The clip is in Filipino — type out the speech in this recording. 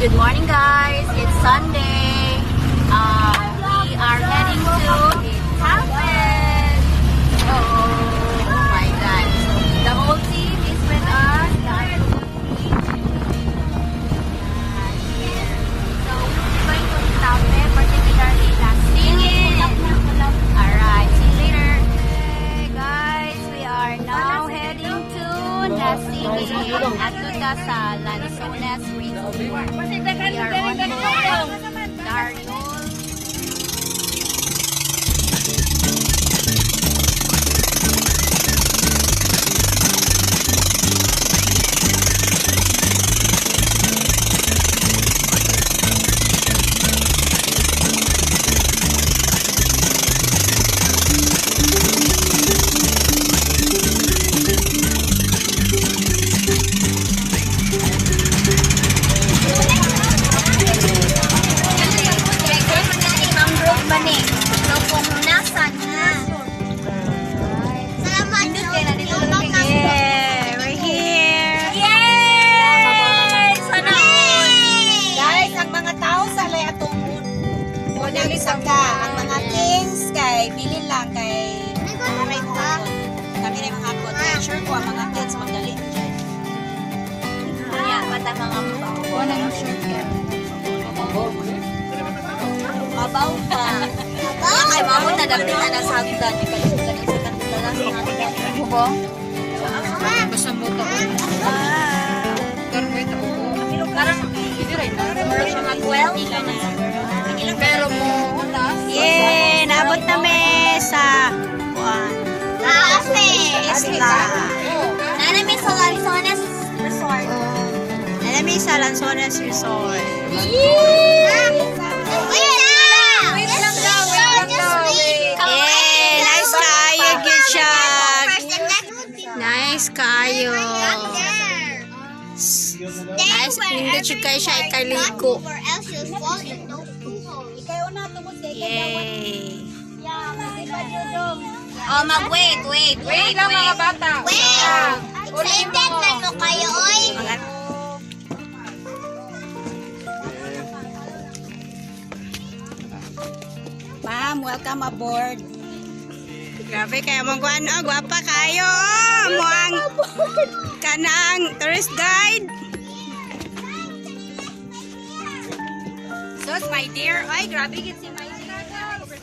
Good morning, guys. It's Sunday. We are heading to Haven. Oh my God! The whole team is with us. So we're going to Haven, particularly Lasingin. Alright, see you later. Hey guys, we are now heading to Lasingin at sa Lanzones Resort. We are on board Dario. Ang mga kings kay bilin lang kay kami rin mga hapon. Sure ko ang mga kids magaling dyan. Kaya pata mga mabaw. Wala yung shirt ka. Mabaw pa. Kaya mamo na dagdag na sa hagdan. Ikalusugan ang sa kanila na sa hagdan. Buko? Basta mo ito. Karboy ito. Parang hindi rin. Parang siya mag-12. Pero mo yeah, naabot namin sa Isla. Nanami sa Lanzones Resort. Nanami sa Lanzones Resort. Nice kayo, good shot. Nice kayo. Nice, hindi kayo siya ikaliko. Yay! Oh, mag-wait. Wait lang mga bata. Excited na no kayo, oy. Ma'am, welcome aboard. Grabe kayo mong guwan, oh, gwapa kayo. Muang kanang tourist guide. Sus, my dear. Ay, grabe, gitsin